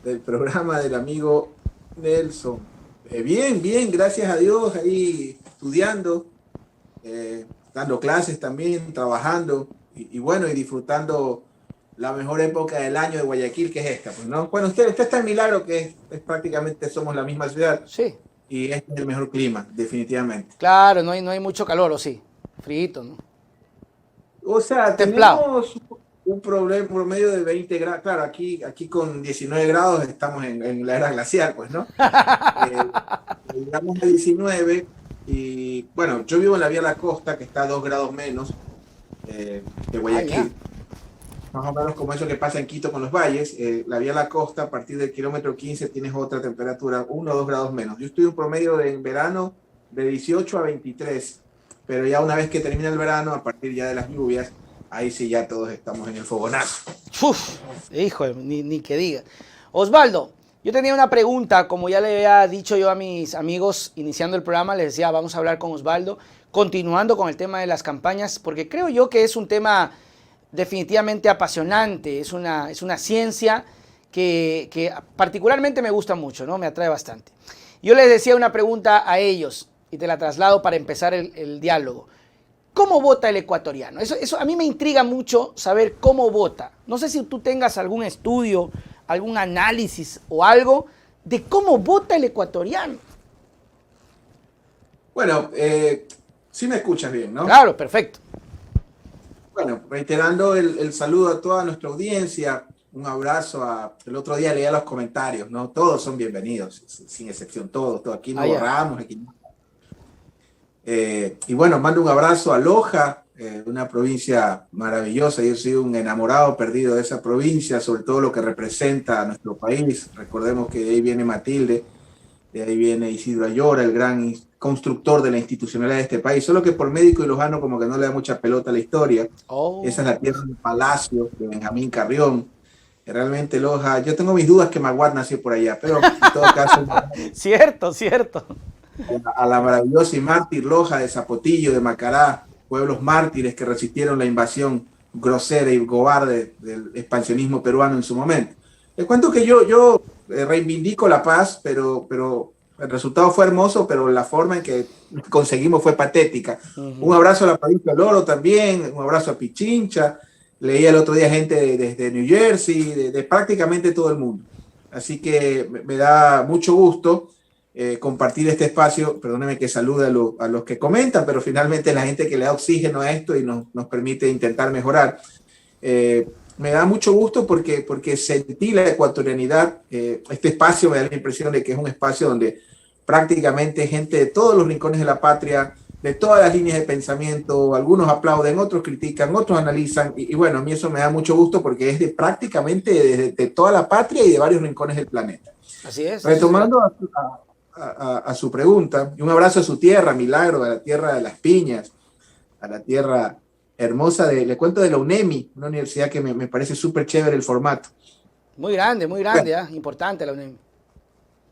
del programa del amigo Nelson. Bien, bien, gracias a Dios, ahí estudiando, dando clases también, trabajando y bueno, y disfrutando la mejor época del año de Guayaquil, que es esta, pues, ¿no? Bueno, usted está en Milagro, que es prácticamente somos la misma ciudad Sí, y este es el mejor clima, definitivamente. claro, no hay mucho calor, ¿o sí? Frito, ¿no? O sea, Templado. tenemos un problema promedio de 20 grados. Claro, aquí con 19 grados estamos en la era glacial, pues, ¿no? Eh, Llegamos a 19 y, bueno, yo vivo en la Vía La Costa, que está a 2 grados menos que Ah, ya. Guayaquil. Más o menos como eso que pasa en Quito con los valles. La Vía La Costa, a partir del kilómetro 15, tienes otra temperatura, 1 o 2 grados menos. Yo estoy en promedio en verano de 18 a 23, pero ya una vez que termina el verano, a partir ya de las lluvias, ahí sí ya todos estamos en el fogonazo. Uf, hijo, ni que diga. Osvaldo, yo tenía una pregunta, como ya le había dicho yo a mis amigos iniciando el programa, les decía, vamos a hablar con Osvaldo, continuando con el tema de las campañas, porque creo yo que es un tema definitivamente apasionante, es una ciencia que particularmente me gusta mucho, ¿no? Me atrae bastante. Yo les decía una pregunta a ellos y te la traslado para empezar el diálogo. ¿Cómo vota el ecuatoriano? Eso a mí me intriga mucho saber cómo vota. No sé si tú tengas algún estudio, algún análisis o algo de cómo vota el ecuatoriano. Bueno, sí me escuchas bien, ¿no? Claro, perfecto. Bueno, reiterando el saludo a toda nuestra audiencia, un abrazo el otro día leía los comentarios, ¿no? Todos son bienvenidos, sin excepción, todos, aquí no Allá. borramos, aquí no. Y bueno, mando un abrazo a Loja, una provincia maravillosa. Yo soy un enamorado perdido de esa provincia, sobre todo lo que representa a nuestro país. Recordemos que de ahí viene Matilde, de ahí viene Isidro Ayora, el gran constructor de la institucionalidad de este país. Solo que por Médico y Lojano como que no le da mucha pelota a la historia. Esa Oh, es la tierra del Palacio, de Benjamín Carrión. Realmente Loja, yo tengo mis dudas que Maguad nació por allá, pero en todo caso cierto, cierto. a la maravillosa y mártir Loja de Zapotillo, de Macará, pueblos mártires que resistieron la invasión grosera y cobarde del expansionismo peruano en su momento. Les cuento que yo reivindico la paz, pero el resultado fue hermoso, pero la forma en que conseguimos fue patética. Uh Un -huh. abrazo a la provincia del Oro también, un abrazo a Pichincha, leí el otro día gente desde New Jersey, de prácticamente todo el mundo. Así que me da mucho gusto compartir este espacio. Perdónenme que salude a los que comentan, pero finalmente la gente que le da oxígeno a esto y nos permite intentar mejorar. Me da mucho gusto porque sentí la ecuatorianidad. Este espacio me da la impresión de que es un espacio donde prácticamente gente de todos los rincones de la patria, de todas las líneas de pensamiento, algunos aplauden, otros critican, otros analizan, y bueno, a mí eso me da mucho gusto porque es de prácticamente de toda la patria y de varios rincones del planeta. Así es, de eso se Retomando trata. a su pregunta, y un abrazo a su tierra, Milagro, a la tierra de las piñas, a la tierra hermosa le cuento de la UNEMI, una universidad que me parece súper chévere el formato. Muy Bueno, grande, ¿eh? Importante la UNEM.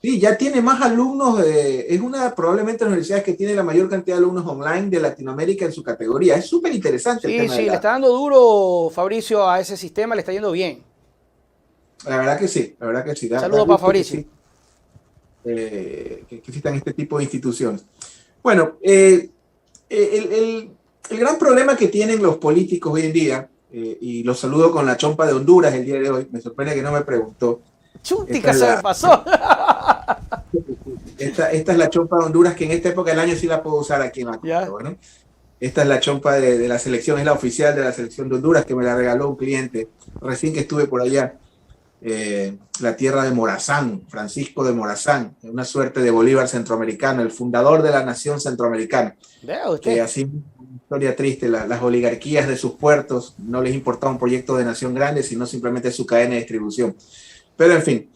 sí, ya tiene más alumnos, es una probablemente la universidad que tiene la mayor cantidad de alumnos online de Latinoamérica en su categoría. Es súper interesante el Sí, tema de sí, le está dando duro Fabricio a ese sistema, le está yendo bien. la verdad que sí, la verdad que sí, da Saludos para gusto Fabricio. que existan este tipo de instituciones. Bueno, el gran problema que tienen los políticos hoy en día, y los saludo con la chompa de Honduras el día de hoy, me sorprende que no me preguntó, esta Chútica es se me la, pasó. esta es la chompa de Honduras que en esta época del año sí la puedo usar aquí en la costa, Ya. bueno. Esta es la chompa de la selección, es la oficial de la selección de Honduras que me la regaló un cliente recién que estuve por allá. La tierra de Morazán, Francisco de Morazán, una suerte de Bolívar centroamericano, el fundador de la nación centroamericana, Vea que usted. así, una historia triste, las oligarquías de sus puertos no les importaba un proyecto de nación grande, sino simplemente su cadena de distribución. Pero en fin,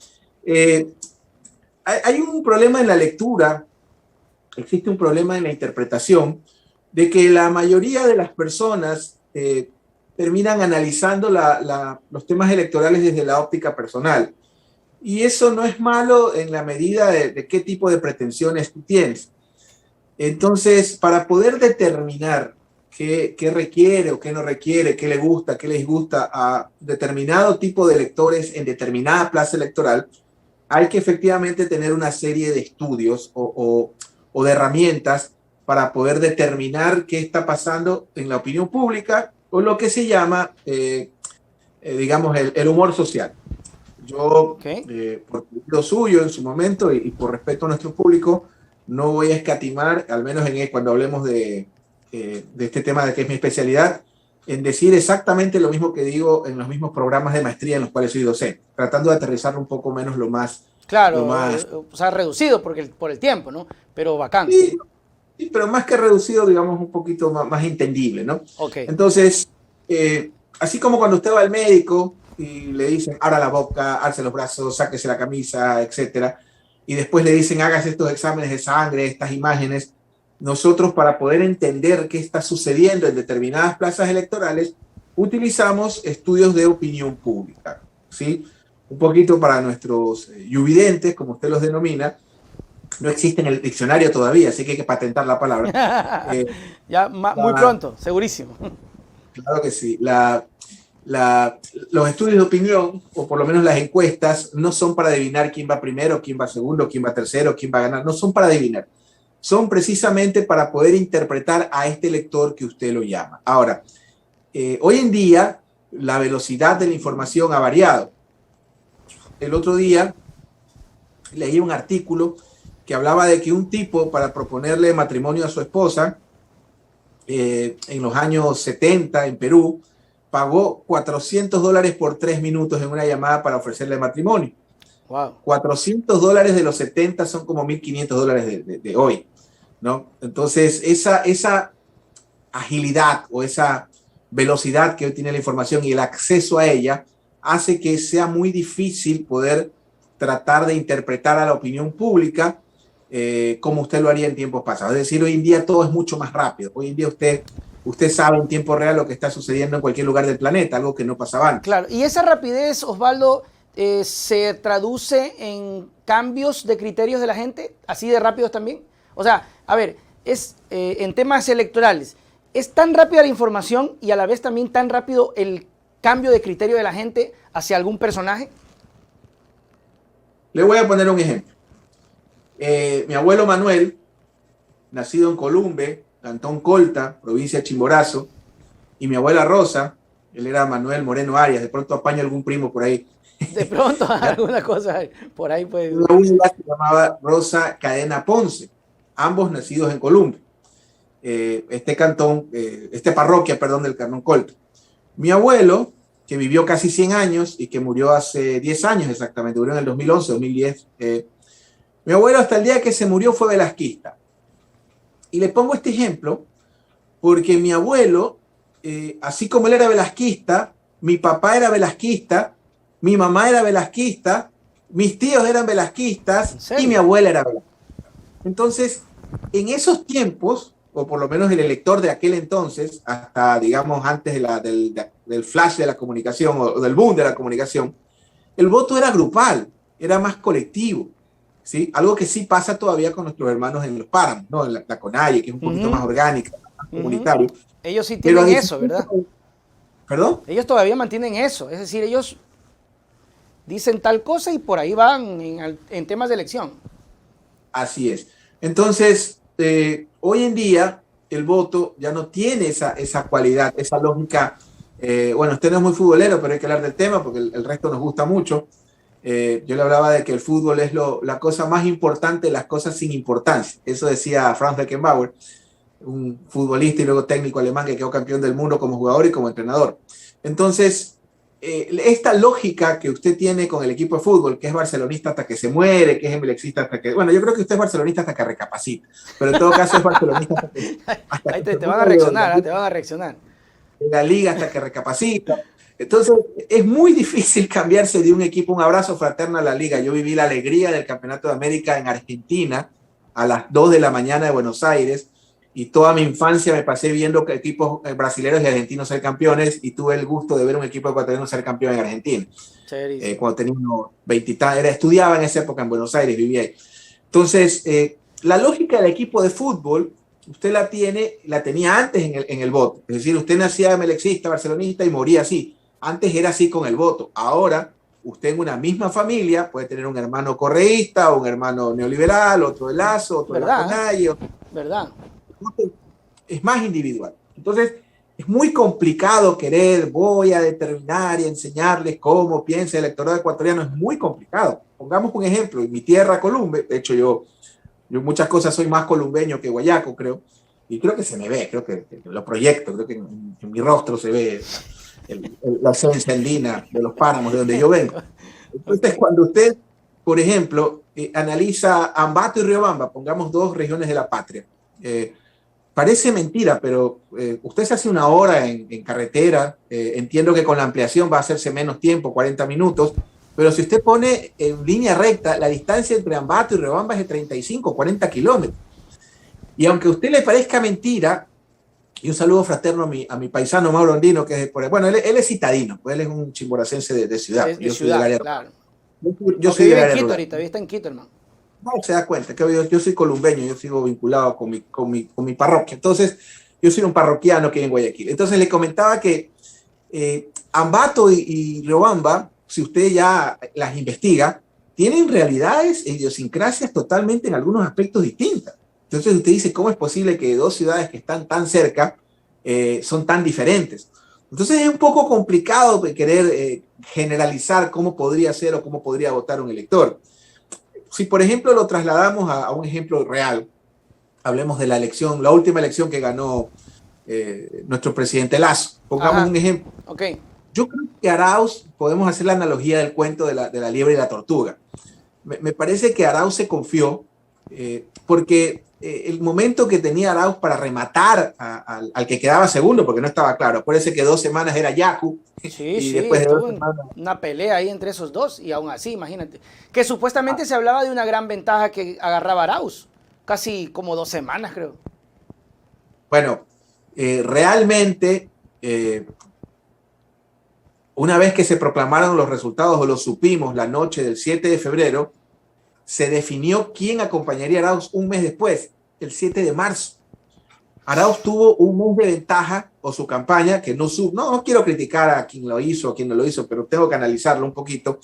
hay un problema en la lectura, existe un problema en la interpretación, de que la mayoría de las personas terminan analizando los temas electorales desde la óptica personal. Y eso no es malo en la medida de qué tipo de pretensiones tú tienes. Entonces, para poder determinar qué requiere o qué no requiere, qué le gusta, qué les gusta a determinado tipo de electores en determinada plaza electoral, hay que efectivamente tener una serie de estudios o de herramientas para poder determinar qué está pasando en la opinión pública o lo que se llama, digamos, el humor social. Yo, por lo suyo en su momento y por respeto a nuestro público, no voy a escatimar, al menos cuando hablemos de este tema de que es mi especialidad, en decir exactamente lo mismo que digo en los mismos programas de maestría en los cuales soy docente, tratando de aterrizarlo un poco menos lo más... Claro, o sea, reducido por el tiempo, ¿no? Pero bacán. Sí, sí, pero más que reducido, digamos, un poquito más entendible, ¿no? Ok. Entonces, así como cuando usted va al médico y le dicen, abra la boca, alce los brazos, sáquese la camisa, etcétera, y después le dicen, hágase estos exámenes de sangre, estas imágenes, nosotros para poder entender qué está sucediendo en determinadas plazas electorales, utilizamos estudios de opinión pública, ¿sí? Un poquito para nuestros yuvidentes, como usted los denomina, no existe en el diccionario todavía, así que hay que patentar la palabra. Ya muy pronto, segurísimo. Claro que sí. Los estudios de opinión, o por lo menos las encuestas, no son para adivinar quién va primero, quién va segundo, quién va tercero, quién va a ganar. No son para adivinar. Son precisamente para poder interpretar a este lector que usted lo llama. Ahora, hoy en día, la velocidad de la información ha variado. El otro día leí un artículo que hablaba de que un tipo, para proponerle matrimonio a su esposa, en los años 70 en Perú, pagó $400 por 3 minutos en una llamada para ofrecerle matrimonio. Wow. $400 de los 70 son como $1.500 de hoy, ¿no? Entonces, esa agilidad o esa velocidad que hoy tiene la información y el acceso a ella hace que sea muy difícil poder tratar de interpretar a la opinión pública como usted lo haría en tiempos pasados. Es decir, hoy en día todo es mucho más rápido. Hoy en día usted sabe en tiempo real lo que está sucediendo en cualquier lugar del planeta, algo que no pasaba antes. Claro, y esa rapidez, Osvaldo, se traduce en cambios de criterios de la gente, así de rápidos también. O sea, a ver, en temas electorales, ¿es tan rápida la información y a la vez también tan rápido el cambio de criterio de la gente hacia algún personaje? Le voy a poner un ejemplo. Mi abuelo Manuel, nacido en Columbe, Cantón Colta, provincia de Chimborazo, y mi abuela Rosa, él era Manuel Moreno Arias, de pronto apaño algún primo por ahí. De pronto alguna cosa por ahí puede... La abuela se llamaba Rosa Cadena Ponce, ambos nacidos en Columbe, esta parroquia del Cantón Colta. Mi abuelo, que vivió casi 100 años y que murió hace 10 años exactamente, murió en el 2011, 2010, mi abuelo hasta el día que se murió fue velasquista. Y le pongo este ejemplo porque mi abuelo, así como él era velasquista, mi papá era velasquista, mi mamá era velasquista, mis tíos eran velasquistas y mi abuela era velasquista. Entonces, en esos tiempos, o por lo menos el elector de aquel entonces, hasta digamos antes del flash de la comunicación o del boom de la comunicación, el voto era grupal, era más colectivo. ¿Sí? Algo que sí pasa todavía con nuestros hermanos en los páramos, ¿no? En la CONAIE, que es un poquito más orgánica, más comunitario. Ellos sí tienen eso, ¿verdad? ¿Perdón? Ellos todavía mantienen eso, es decir, ellos dicen tal cosa y por ahí van en temas de elección. Así es. Entonces, hoy en día el voto ya no tiene esa cualidad, esa lógica. Bueno, usted no es muy futbolero, pero hay que hablar del tema porque el resto nos gusta mucho. Yo le hablaba de que el fútbol es la cosa más importante de las cosas sin importancia. Eso decía Franz Beckenbauer, un futbolista y luego técnico alemán que quedó campeón del mundo como jugador y como entrenador. Entonces, esta lógica que usted tiene con el equipo de fútbol, que es barcelonista hasta que se muere, que es melexista hasta que... Bueno, yo creo que usted es barcelonista hasta que recapacita, pero en todo caso es barcelonista hasta que... Ahí te van a reaccionar, te van a reaccionar. En la liga hasta que recapacita. Entonces, es muy difícil cambiarse de un equipo. Un abrazo fraterno a la liga. Yo viví la alegría del Campeonato de América en Argentina a las 2 de la mañana de Buenos Aires y toda mi infancia me pasé viendo equipos brasileños y argentinos ser campeones y tuve el gusto de ver un equipo ecuatoriano ser campeón en Argentina. Cuando tenía unos 20 años, estudiaba en esa época en Buenos Aires, vivía ahí. Entonces, la lógica del equipo de fútbol usted la tenía antes en el voto. Es decir, usted nacía melexista, barcelonista y moría así. Antes era así con el voto. Ahora usted en una misma familia puede tener un hermano correísta, un hermano neoliberal, otro de Lazo, otro de la CONAIE. ¿Verdad? Es más individual. Entonces, es muy complicado voy a determinar y enseñarles cómo piensa el electorado ecuatoriano. Es muy complicado. Pongamos un ejemplo. En mi tierra, Colombia, de hecho yo muchas cosas soy más columbeño que guayaco, creo. Y creo que se me ve, creo que lo proyecto, creo que en mi rostro se ve la esencia andina de los páramos de donde yo vengo. Entonces, cuando usted, por ejemplo, analiza Ambato y Riobamba, pongamos dos regiones de la patria, parece mentira, pero usted se hace una hora en carretera, entiendo que con la ampliación va a hacerse menos tiempo, 40 minutos, pero si usted pone en línea recta, la distancia entre Ambato y Riobamba es de 35, 40 kilómetros. Y aunque a usted le parezca mentira, y un saludo fraterno a mi paisano Mauro Andino, que es por bueno, él es citadino, pues él es un chimboracense de ciudad. De ciudad, claro. Yo soy vive en Quito ahorita, está en Quito, hermano. No se da cuenta, que yo soy columbeño, yo sigo vinculado con mi parroquia. Entonces, yo soy un parroquiano que vive en Guayaquil. Entonces, le comentaba que Ambato y Riobamba, si usted ya las investiga, tienen realidades e idiosincrasias totalmente en algunos aspectos distintas. Entonces usted dice, ¿cómo es posible que dos ciudades que están tan cerca son tan diferentes? Entonces es un poco complicado querer generalizar cómo podría ser o cómo podría votar un elector. Si, por ejemplo, lo trasladamos a un ejemplo real, hablemos de la última elección que ganó nuestro presidente Lazo. Pongamos un ejemplo. Okay. Yo creo que Arauz, podemos hacer la analogía del cuento de la liebre y la tortuga. Me parece que Arauz se confió porque el momento que tenía Arauz para rematar al que quedaba segundo, porque no estaba claro, acuérdense que 2 semanas era Yacu. Sí, después de 2 semanas, una pelea ahí entre esos dos, y aún así, imagínate, que supuestamente se hablaba de una gran ventaja que agarraba Arauz, casi como 2 semanas, creo. Bueno, realmente, una vez que se proclamaron los resultados, o los supimos la noche del 7 de febrero, se definió quién acompañaría a Arauz un mes después, el 7 de marzo. Arauz tuvo un mes de ventaja, o su campaña, que no quiero criticar a quien lo hizo, a quien no lo hizo, pero tengo que analizarlo un poquito.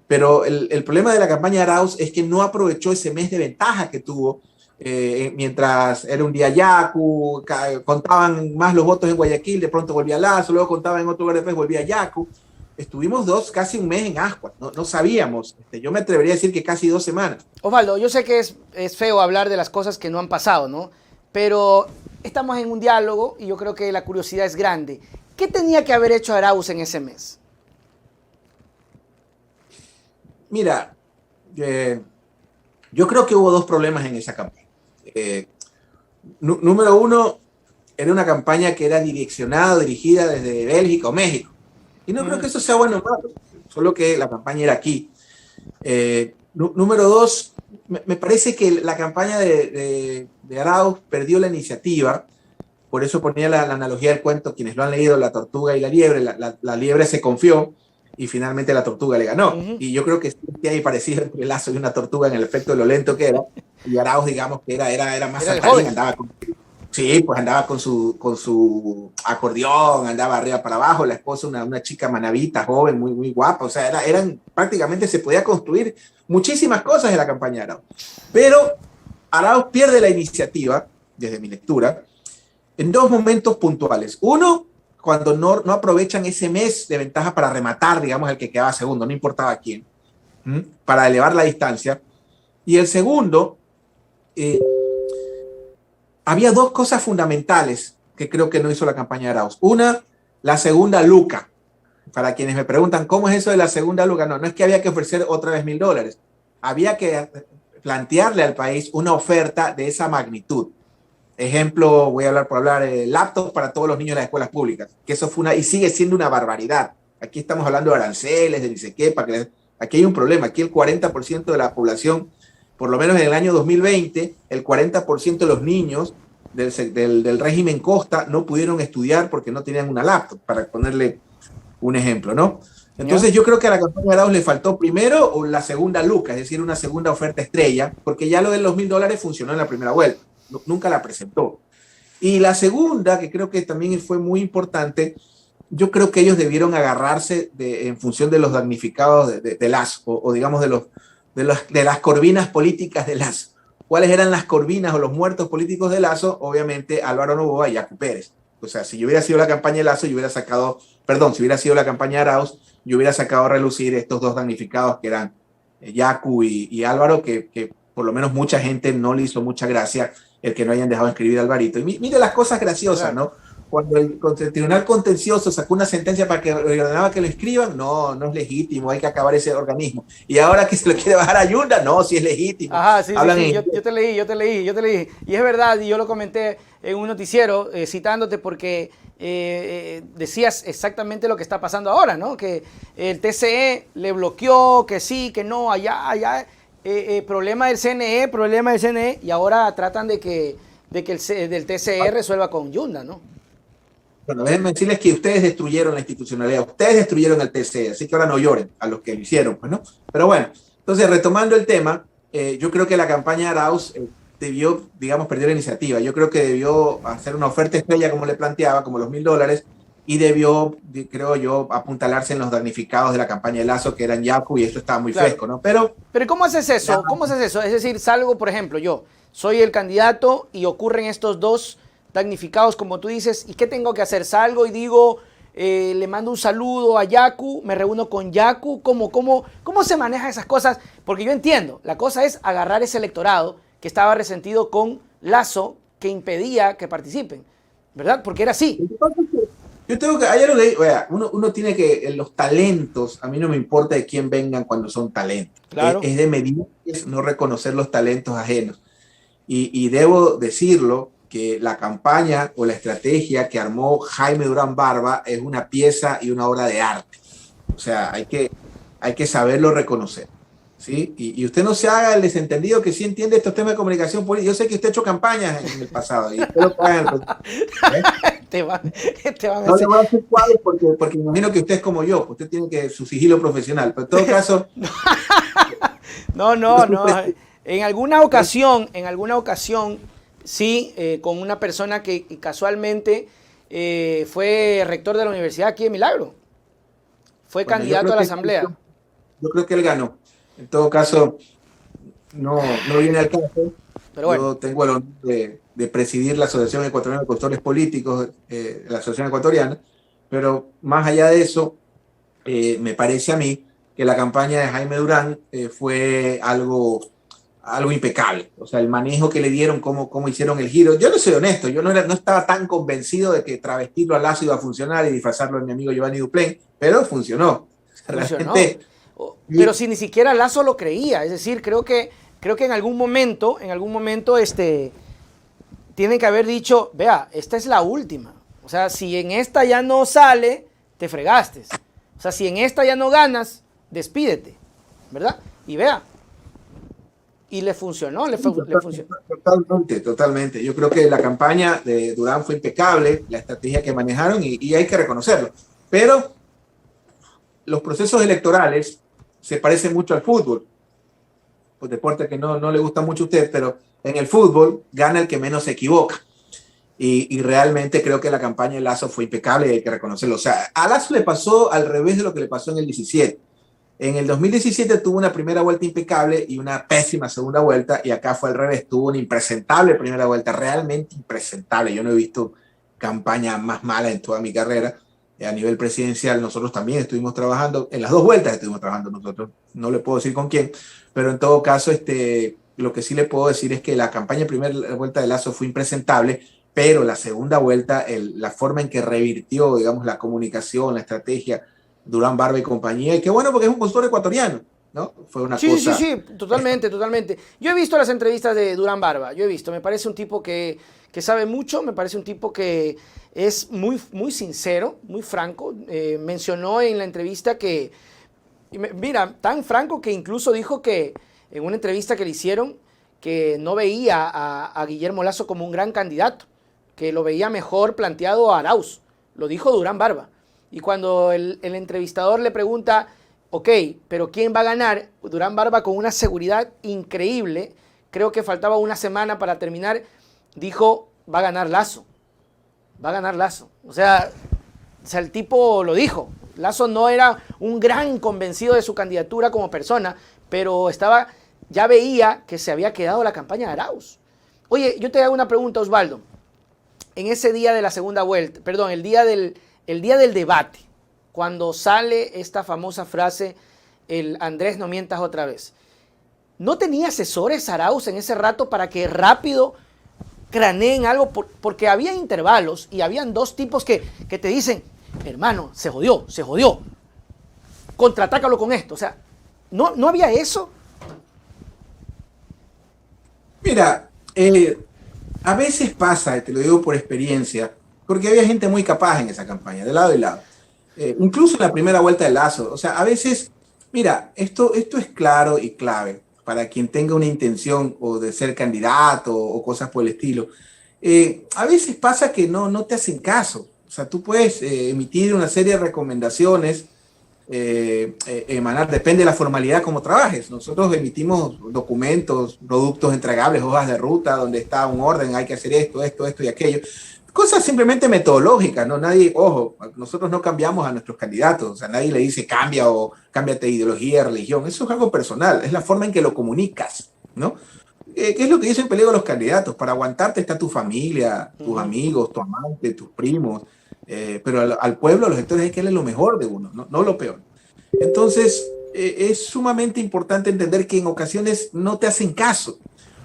Pero el problema de la campaña de Arauz es que no aprovechó ese mes de ventaja que tuvo, mientras era un día Yacu, contaban más los votos en Guayaquil, de pronto volvía Lazo, luego contaban en otro lugar, después volvía Yacu. Estuvimos casi un mes en Ascuas, no sabíamos. Yo me atrevería a decir que casi 2 semanas. Osvaldo, yo sé que es feo hablar de las cosas que no han pasado, ¿no? Pero estamos en un diálogo y yo creo que la curiosidad es grande. ¿Qué tenía que haber hecho Arauz en ese mes? Mira, yo creo que hubo 2 problemas en esa campaña. Número 1, era una campaña que era dirigida desde Bélgica o México. Y no creo que eso sea bueno o malo, solo que la campaña era aquí. Número 2, me parece que la campaña de Arauz perdió la iniciativa, por eso ponía la analogía del cuento, quienes lo han leído, la tortuga y la liebre, la liebre se confió y finalmente la tortuga le ganó. Y yo creo que sí hay parecido entre Lazo y una tortuga en el efecto de lo lento que era, y Arauz, digamos que era más saltarín, andaba con su acordeón, andaba arriba para abajo, la esposa una chica manabita, joven, muy, muy guapa, o sea, prácticamente se podía construir muchísimas cosas en la campaña de Arauz. Pero Arauz pierde la iniciativa, desde mi lectura, en 2 momentos puntuales. Uno, cuando no aprovechan ese mes de ventaja para rematar, digamos, el que quedaba segundo, no importaba quién, para elevar la distancia. Y el segundo, había 2 cosas fundamentales que creo que no hizo la campaña de Arauz. Una, la segunda luca. Para quienes me preguntan, ¿cómo es eso de la segunda luca? No es que había que ofrecer otra vez $1,000. Había que plantearle al país una oferta de esa magnitud. Ejemplo, voy a hablar por hablar, laptops para todos los niños de las escuelas públicas, que eso fue y sigue siendo una barbaridad. Aquí estamos hablando de aranceles, de ni sé qué, aquí hay un problema. Aquí el 40% de la población, por lo menos en el año 2020, el 40% de los niños del régimen Costa no pudieron estudiar porque no tenían una laptop, para ponerle un ejemplo, ¿no? Entonces yo creo que a la campaña de Arauz le faltó primero o la segunda luca, es decir, una segunda oferta estrella, porque ya lo de los $1,000 funcionó en la primera vuelta, nunca la presentó. Y la segunda, que creo que también fue muy importante, yo creo que ellos debieron agarrarse en función de los damnificados de Lazo, o digamos de las corvinas políticas de Lazo. ¿Cuáles eran las corvinas o los muertos políticos de Lazo? Obviamente Álvaro Noboa y Yacu Pérez. O sea, si yo hubiera sido la campaña de Lazo, yo hubiera sacado, perdón, si hubiera sido la campaña de Arauz, yo hubiera sacado a relucir estos dos damnificados que eran Yacu y Álvaro, que por lo menos mucha gente no le hizo mucha gracia el que no hayan dejado escribir a Alvarito. Y mire las cosas graciosas, ¿no? Cuando el Tribunal Contencioso sacó una sentencia para que ordenaba que lo escriban, no es legítimo, hay que acabar ese organismo. Y ahora que se lo quiere bajar a Yunda, no, sí es legítimo. Ajá, sí, sí. Yo te leí. Y es verdad, y yo lo comenté en un noticiero citándote porque decías exactamente lo que está pasando ahora, ¿no? Que el TCE le bloqueó, que sí, que no, allá, problema del CNE, y ahora tratan de que del TCE resuelva con Yunda, ¿no? Bueno, déjenme decirles que ustedes destruyeron la institucionalidad, ustedes destruyeron el TCE, así que ahora no lloren a los que lo hicieron, pues, ¿no? Pero bueno, entonces retomando el tema, yo creo que la campaña de Arauz debió, digamos, perder la iniciativa. Yo creo que debió hacer una oferta estrella como le planteaba, como los $1.000, y debió, creo yo, apuntalarse en los damnificados de la campaña de Lazo, que eran Yacu, y esto estaba muy fresco, ¿no? Pero ¿cómo haces eso? ¿Cómo haces eso? Es decir, salgo, por ejemplo, yo soy el candidato y ocurren estos dos damnificados, como tú dices, ¿y qué tengo que hacer? Salgo y digo, le mando un saludo a Yacu, me reúno con Yacu, ¿cómo se manejan esas cosas? Porque yo entiendo, la cosa es agarrar ese electorado que estaba resentido con Lazo, que impedía que participen, ¿verdad? Porque era así. Yo tengo que, ayer lo leí, uno tiene que, los talentos, a mí no me importa de quién vengan cuando son talentos. Claro. Es de mediocres no reconocer los talentos ajenos. Y debo decirlo, que la campaña o la estrategia que armó Jaime Durán Barba es una pieza y una obra de arte. O sea, hay que saberlo reconocer, ¿sí? Y usted no se haga el desentendido que sí entiende estos temas de comunicación política. Yo sé que usted ha hecho campañas en el pasado. Y espero que hagan, no le voy a hacer cuadros porque imagino que usted es como yo. Usted tiene que su sigilo profesional. Pero en todo caso... No. En alguna ocasión, sí, con una persona que casualmente fue rector de la universidad aquí en Milagro. Fue candidato a la asamblea. Yo creo que él ganó. En todo caso, no viene al caso. Pero bueno. Yo tengo el honor de presidir la Asociación Ecuatoriana de Consultores Políticos, la Asociación Ecuatoriana, pero más allá de eso, me parece a mí que la campaña de Jaime Durán fue algo impecable. O sea, el manejo que le dieron, cómo hicieron el giro. Yo no soy honesto, yo no estaba tan convencido de que travestirlo a Lazo iba a funcionar y disfrazarlo de mi amigo Giovanni Duplain, pero funcionó. Pero si ni siquiera Lazo lo creía, es decir, creo que en algún momento, tienen que haber dicho, vea, esta es la última. O sea, si en esta ya no sale, te fregaste. O sea, si en esta ya no ganas, despídete, ¿verdad? Y vea. Y le funcionó, le funcionó. Totalmente. Yo creo que la campaña de Durán fue impecable, la estrategia que manejaron y hay que reconocerlo. Pero los procesos electorales se parecen mucho al fútbol. Pues deporte que no le gusta mucho a usted, pero en el fútbol gana el que menos se equivoca. Y realmente creo que la campaña de Lazo fue impecable y hay que reconocerlo. O sea, a Lazo le pasó al revés de lo que le pasó en el 17. En el 2017 tuvo una primera vuelta impecable y una pésima segunda vuelta, y acá fue al revés, tuvo una impresentable primera vuelta, realmente impresentable. Yo no he visto campaña más mala en toda mi carrera. A nivel presidencial nosotros también estuvimos trabajando, en las dos vueltas estuvimos trabajando nosotros, no le puedo decir con quién, pero en todo caso lo que sí le puedo decir es que la campaña de primera vuelta de Lazo fue impresentable, pero la segunda vuelta, la forma en que revirtió, digamos, la comunicación, la estrategia, Durán Barba y compañía, y qué bueno porque es un consultor ecuatoriano, ¿no? Fue una cosa... Sí, totalmente. Yo he visto las entrevistas de Durán Barba, me parece un tipo que sabe mucho, me parece un tipo que es muy, muy sincero, muy franco. Mencionó en la entrevista que, mira, tan franco que incluso dijo que en una entrevista que le hicieron, que no veía a Guillermo Lazo como un gran candidato, que lo veía mejor planteado a Arauz. Lo dijo Durán Barba. Y cuando el entrevistador le pregunta, ok, pero ¿quién va a ganar? Durán Barba, con una seguridad increíble, creo que faltaba una semana para terminar, dijo, va a ganar Lazo. Va a ganar Lazo. O sea, O sea, el tipo lo dijo. Lasso no era un gran convencido de su candidatura como persona, pero ya veía que se había quedado la campaña de Arauz. Oye, yo te hago una pregunta, Osvaldo. En ese día de la segunda vuelta, perdón, el día del debate, cuando sale esta famosa frase, el Andrés no mientas otra vez, ¿no tenía asesores Arauz en ese rato para que rápido craneen algo? Porque había intervalos y habían dos tipos que te dicen, hermano, se jodió, contraatácalo con esto. O sea, ¿no había eso? Mira, a veces pasa, te lo digo por experiencia, porque había gente muy capaz en esa campaña, de lado y lado. Incluso en la primera vuelta de Lasso. O sea, a veces, mira, esto es claro y clave para quien tenga una intención o de ser candidato o cosas por el estilo. A veces pasa que no te hacen caso. O sea, tú puedes emitir una serie de recomendaciones, emanar, depende de la formalidad como trabajes. Nosotros emitimos documentos, productos entregables, hojas de ruta, donde está un orden, hay que hacer esto y aquello. Cosas simplemente metodológicas, ¿no? Nadie, ojo, nosotros no cambiamos a nuestros candidatos, o sea, nadie le dice cambia o cámbiate de ideología, religión, eso es algo personal, es la forma en que lo comunicas, ¿no? ¿Qué es lo que dicen peligro los candidatos? Para aguantarte está tu familia, tus amigos, tu amante, tus primos, pero al pueblo, a los sectores hay que darle lo mejor de uno, no lo peor. Entonces, es sumamente importante entender que en ocasiones no te hacen caso,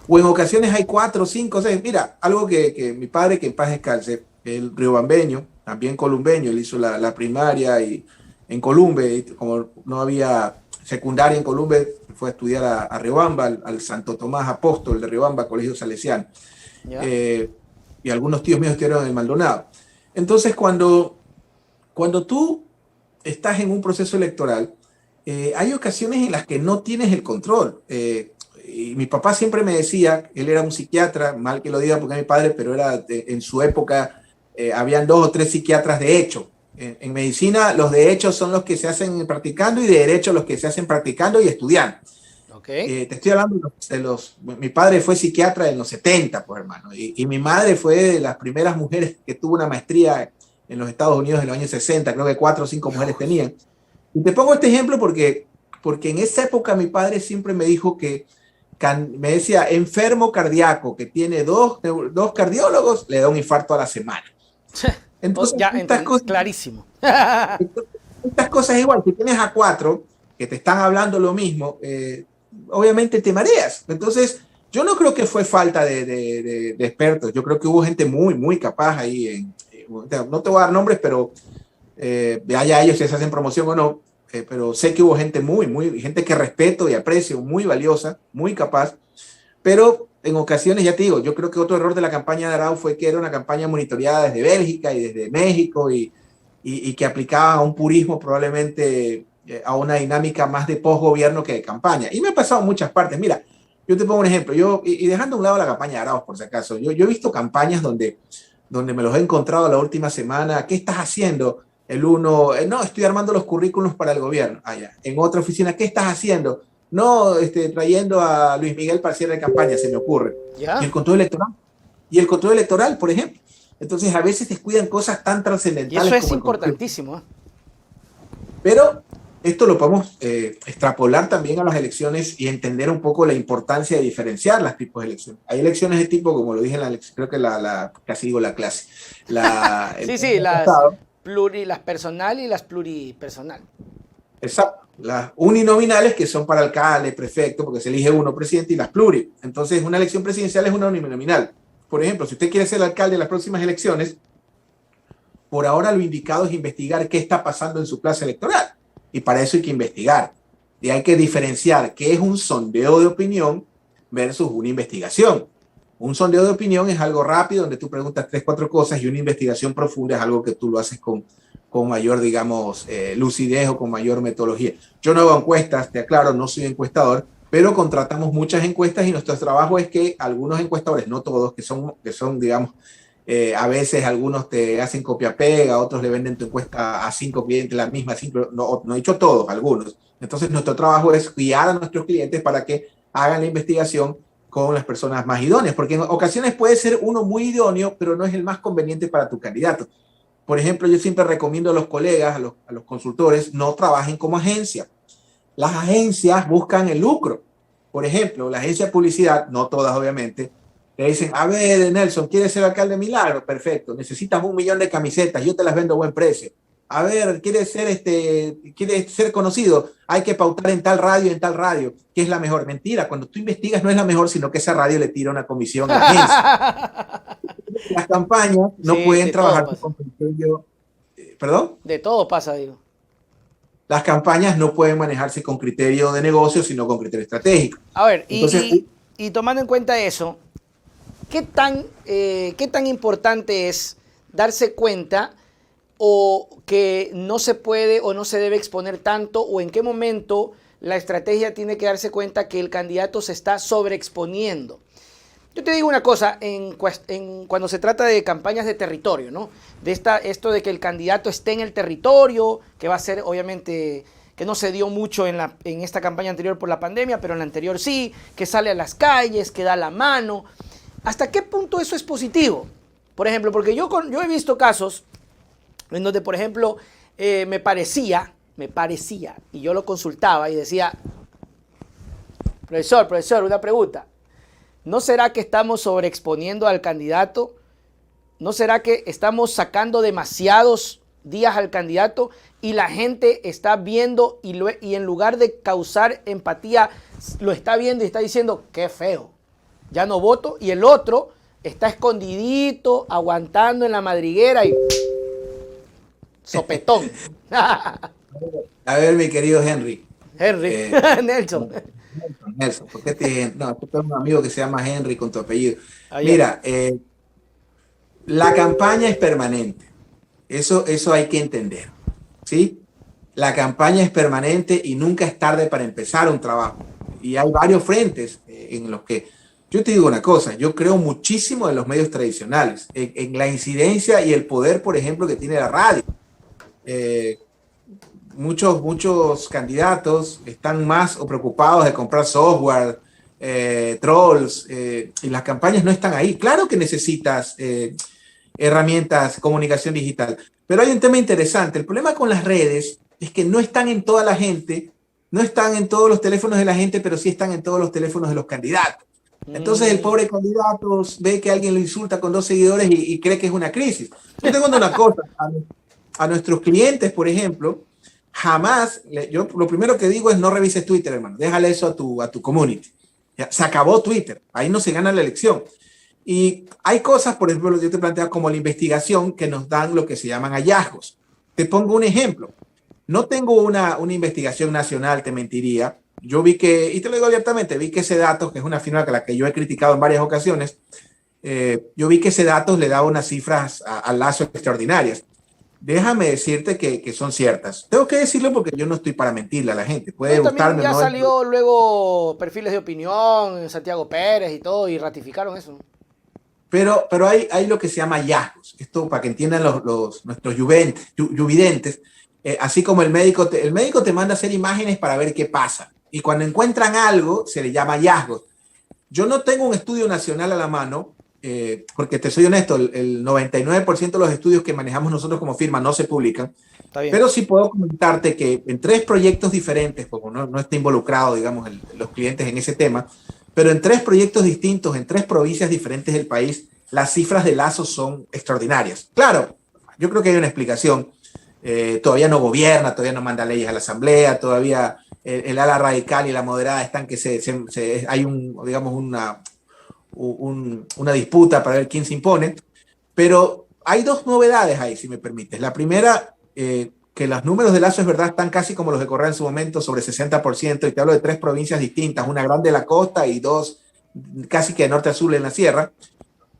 o en ocasiones hay 4, 5, 6. Mira, algo que mi padre, que en paz descanse, el riobambeño, también columbeño, él hizo la primaria en Columbe, y como no había secundaria en Columbe, fue a estudiar a Riobamba, al Santo Tomás Apóstol de Riobamba, Colegio Salesiano. Y algunos tíos míos estudiaron en el Maldonado. Entonces, cuando tú estás en un proceso electoral, hay ocasiones en las que no tienes el control. Y mi papá siempre me decía, él era un psiquiatra, mal que lo diga porque es mi padre, pero en su época habían 2 o 3 psiquiatras de hecho. En medicina los de hecho son los que se hacen practicando y de derecho los que se hacen practicando y estudiando. Okay. Te estoy hablando mi padre fue psiquiatra en los 70, pues hermano, y mi madre fue de las primeras mujeres que tuvo una maestría en los Estados Unidos en los años 60, creo que 4 o 5 mujeres tenían. Y te pongo este ejemplo porque en esa época mi padre siempre me dijo me decía, enfermo cardíaco que tiene dos cardiólogos, le da un infarto a la semana. Entonces, ya estas cosas, clarísimo. Estas cosas igual, si tienes a 4 que te están hablando lo mismo, obviamente te mareas. Entonces, yo no creo que fue falta de expertos, yo creo que hubo gente muy, muy capaz ahí. No te voy a dar nombres, pero ya ellos si se hacen promoción o no, pero sé que hubo gente gente que respeto y aprecio, muy valiosa, muy capaz, pero en ocasiones, ya te digo, yo creo que otro error de la campaña de Arauz fue que era una campaña monitoreada desde Bélgica y desde México y que aplicaba un purismo probablemente a una dinámica más de posgobierno que de campaña. Y me ha pasado en muchas partes. Mira, yo te pongo un ejemplo, y dejando a un lado la campaña de Arauz, por si acaso, yo he visto campañas donde me los he encontrado la última semana. ¿Qué estás haciendo? El uno, no, estoy armando los currículos para el gobierno. Allá. En otra oficina, ¿qué estás haciendo? No, trayendo a Luis Miguel para cierre de campaña, se me ocurre. ¿Ya? ¿Y el control electoral? ¿Y el control electoral, por ejemplo? Entonces, a veces descuidan cosas tan trascendentales. Y eso es importantísimo. Pero esto lo podemos extrapolar también a las elecciones y entender un poco la importancia de diferenciar los tipos de elecciones. Hay elecciones de tipo, como lo dije en la lección, creo que casi digo la clase. Sí, las personal y las pluripersonal. Exacto. Las uninominales, que son para alcalde, prefecto, porque se elige uno presidente, y las pluri. Entonces, una elección presidencial es una uninominal. Por ejemplo, si usted quiere ser alcalde en las próximas elecciones, por ahora lo indicado es investigar qué está pasando en su clase electoral. Y para eso hay que investigar. Y hay que diferenciar qué es un sondeo de opinión versus una investigación. Un sondeo de opinión es algo rápido, donde tú preguntas 3, 4 cosas, y una investigación profunda es algo que tú lo haces con mayor, digamos, lucidez o con mayor metodología. Yo no hago encuestas, te aclaro, no soy encuestador, pero contratamos muchas encuestas y nuestro trabajo es que algunos encuestadores, no todos, que son digamos, a veces algunos te hacen copia-pega, otros le venden tu encuesta a 5 clientes, la misma, no he dicho todos, algunos. Entonces nuestro trabajo es guiar a nuestros clientes para que hagan la investigación con las personas más idóneas, porque en ocasiones puede ser uno muy idóneo, pero no es el más conveniente para tu candidato. Por ejemplo, yo siempre recomiendo a los colegas, a los consultores, no trabajen como agencia. Las agencias buscan el lucro. Por ejemplo, la agencia de publicidad, no todas obviamente, le dicen, a ver, Nelson, ¿quieres ser alcalde de Milagro? Perfecto, necesitas 1 millón de camisetas, yo te las vendo a buen precio. A ver, ¿quieres ser conocido? Hay que pautar en tal radio, ¿qué es la mejor? Mentira, cuando tú investigas no es la mejor, sino que esa radio le tira una comisión a la agencia. Las campañas no Sí, pueden de trabajar todo pasa. con criterio, ¿perdón? De todo pasa, digo. Las campañas no pueden manejarse con criterio de negocio, sino con criterio estratégico. A ver, Entonces, y tomando en cuenta eso, ¿qué tan importante es darse cuenta o que no se puede o no se debe exponer tanto, o en qué momento la estrategia tiene que darse cuenta que el candidato se está sobreexponiendo? Yo te digo una cosa, cuando se trata de campañas de territorio, ¿no? Esto de que el candidato esté en el territorio, que va a ser obviamente, que no se dio mucho en esta campaña anterior por la pandemia, pero en la anterior sí, que sale a las calles, que da la mano. ¿Hasta qué punto eso es positivo? Por ejemplo, porque yo he visto casos en donde, por ejemplo, me parecía, y yo lo consultaba y decía, profesor, una pregunta. ¿No será que estamos sobreexponiendo al candidato? ¿No será que estamos sacando demasiados días al candidato y la gente está viendo y en lugar de causar empatía, lo está viendo y está diciendo, qué feo, ya no voto? Y el otro está escondidito, aguantando en la madriguera y sopetón. a ver, mi querido Henry. Nelson. Nelson, ¿por qué no, tú tienes un amigo que se llama Henry con tu apellido. Ayer. Mira, la campaña es permanente. Eso hay que entender, ¿sí? La campaña es permanente y nunca es tarde para empezar un trabajo. Y hay varios frentes en los que, yo te digo una cosa, yo creo muchísimo en los medios tradicionales, en la incidencia y el poder, por ejemplo, que tiene la radio. Muchos candidatos están más preocupados de comprar software, trolls, y las campañas no están ahí. Claro que necesitas herramientas, comunicación digital, pero hay un tema interesante. El problema con las redes es que no están en toda la gente, no están en todos los teléfonos de la gente, pero sí están en todos los teléfonos de los candidatos. Entonces el pobre candidato ve que alguien lo insulta con 2 seguidores y cree que es una crisis. Yo te cuento una cosa, a nuestros clientes, por ejemplo, jamás, yo lo primero que digo es no revises Twitter, hermano, déjale eso a tu community. Ya, se acabó Twitter, ahí no se gana la elección. Y hay cosas, por ejemplo, yo te planteo como la investigación que nos dan lo que se llaman hallazgos. Te pongo un ejemplo. No tengo una investigación nacional, te mentiría. Yo vi que, y te lo digo abiertamente, vi que ese dato, que es una firma a la que yo he criticado en varias ocasiones, yo vi que ese dato le daba unas cifras al Lazo extraordinarias. Déjame decirte que son ciertas. Tengo que decirlo porque yo no estoy para mentirle a la gente. Puede gustarme. Ya no salió luego perfiles de opinión, Santiago Pérez y todo, y ratificaron eso. Pero hay lo que se llama hallazgos. Esto para que entiendan nuestros yuvidentes. Así como el médico te manda a hacer imágenes para ver qué pasa. Y cuando encuentran algo, se le llama hallazgos. Yo no tengo un estudio nacional a la mano, porque te soy honesto, el 99% de los estudios que manejamos nosotros como firma no se publican. Pero sí puedo comentarte que en 3 proyectos diferentes, como no está involucrado, digamos, los clientes en ese tema, pero en 3 proyectos distintos, en 3 provincias diferentes del país, las cifras de Lazo son extraordinarias. Claro, yo creo que hay una explicación. Todavía no gobierna, todavía no manda leyes a la asamblea, todavía el ala radical y la moderada están que hay una disputa para ver quién se impone, pero hay 2 novedades ahí, si me permites. La primera, que los números de Lazo es verdad están casi como los de Correa en su momento, sobre 60%, y te hablo de 3 provincias distintas, una grande de la costa y 2 casi que de norte a sur en la sierra.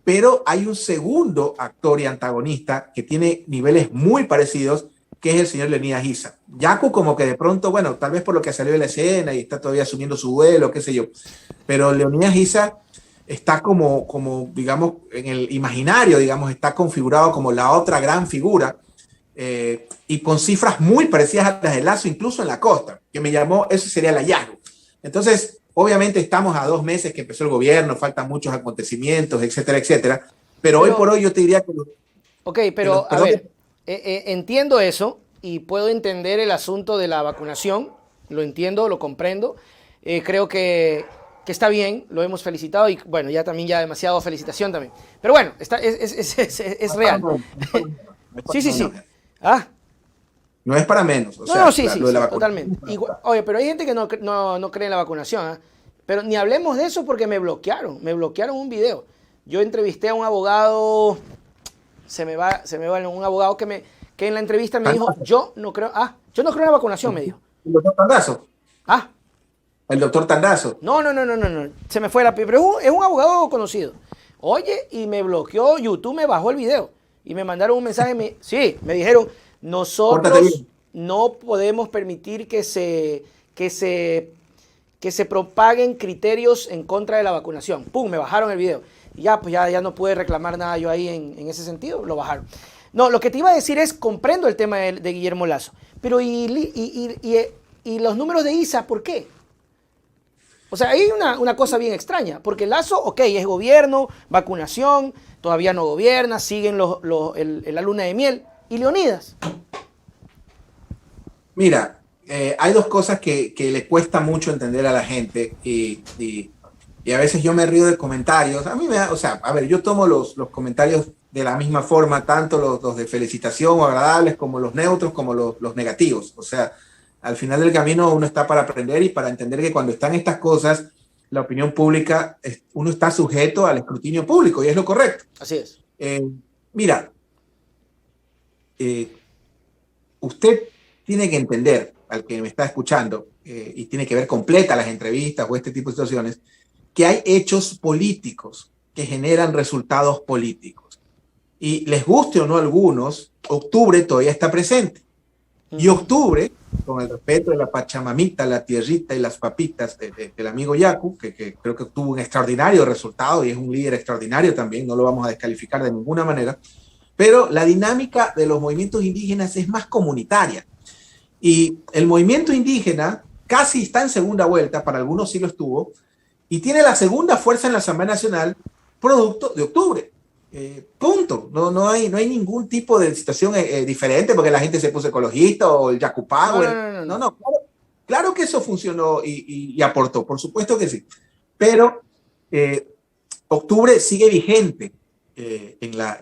Pero hay un segundo actor y antagonista que tiene niveles muy parecidos, que es el señor Leonidas Issa. Yacu como que de pronto, bueno, tal vez por lo que salió de la escena y está todavía asumiendo su vuelo, qué sé yo, pero Leonidas Issa está como digamos, en el imaginario, digamos, está configurado como la otra gran figura, y con cifras muy parecidas a las de Lazo, incluso en la costa, que me llamó, eso sería el hallazgo. Entonces, obviamente estamos a 2 meses que empezó el gobierno, faltan muchos acontecimientos, etcétera, etcétera, pero hoy por hoy yo te diría que... Ok, pero a ver, entiendo eso y puedo entender el asunto de la vacunación, lo entiendo, lo comprendo. Creo que está bien, lo hemos felicitado y bueno, ya también ya demasiado felicitación también. Pero bueno, es real. Sí, sí, sí. Ah, No es para menos. O no, sea, no, sí, sí, lo de la sí, vacunación. totalmente. Oye, pero hay gente que no cree en la vacunación, ¿ah? Pero ni hablemos de eso porque me bloquearon un video. Yo entrevisté a un abogado, se me va un abogado que en la entrevista me dijo, yo no creo en la vacunación, me dijo. El doctor Tandazo. Ah, El doctor Tandazo. no, se me fue pero es un abogado conocido. Oye, y me bloqueó, YouTube me bajó el video y me mandaron un mensaje, sí, me dijeron, nosotros no podemos permitir que se propaguen criterios en contra de la vacunación. ¡Pum! Me bajaron el video. Y ya, pues ya no pude reclamar nada yo ahí en ese sentido, lo bajaron. No, lo que te iba a decir es, comprendo el tema de Guillermo Lasso, pero ¿y los números de ISA por qué? O sea, hay una cosa bien extraña, porque Lasso, ok, es gobierno, vacunación, todavía no gobierna, siguen la luna de miel. ¿Y Leonidas? Mira, hay dos cosas que le cuesta mucho entender a la gente y a veces yo me río de comentarios. A mí me da, o sea, a ver, yo tomo los comentarios de la misma forma, tanto los de felicitación o agradables como los neutros, como los negativos. O sea, al final del camino uno está para aprender y para entender que cuando están estas cosas, la opinión pública, uno está sujeto al escrutinio público y es lo correcto. Así es. Mira, usted tiene que entender, al que me está escuchando, y tiene que ver completa las entrevistas o este tipo de situaciones, que hay hechos políticos que generan resultados políticos. Y les guste o no a algunos, octubre todavía está presente. Y octubre, con el respeto de la Pachamamita, la tierrita y las papitas del amigo Yacu, que creo que tuvo un extraordinario resultado y es un líder extraordinario también, no lo vamos a descalificar de ninguna manera, pero la dinámica de los movimientos indígenas es más comunitaria. Y el movimiento indígena casi está en segunda vuelta, para algunos sí lo estuvo, y tiene la segunda fuerza en la Asamblea Nacional, producto de octubre. Punto. No hay ningún tipo de situación diferente porque la gente se puso ecologista o el Yacu Power. No. Claro que eso funcionó y aportó, por supuesto que sí. Pero octubre sigue vigente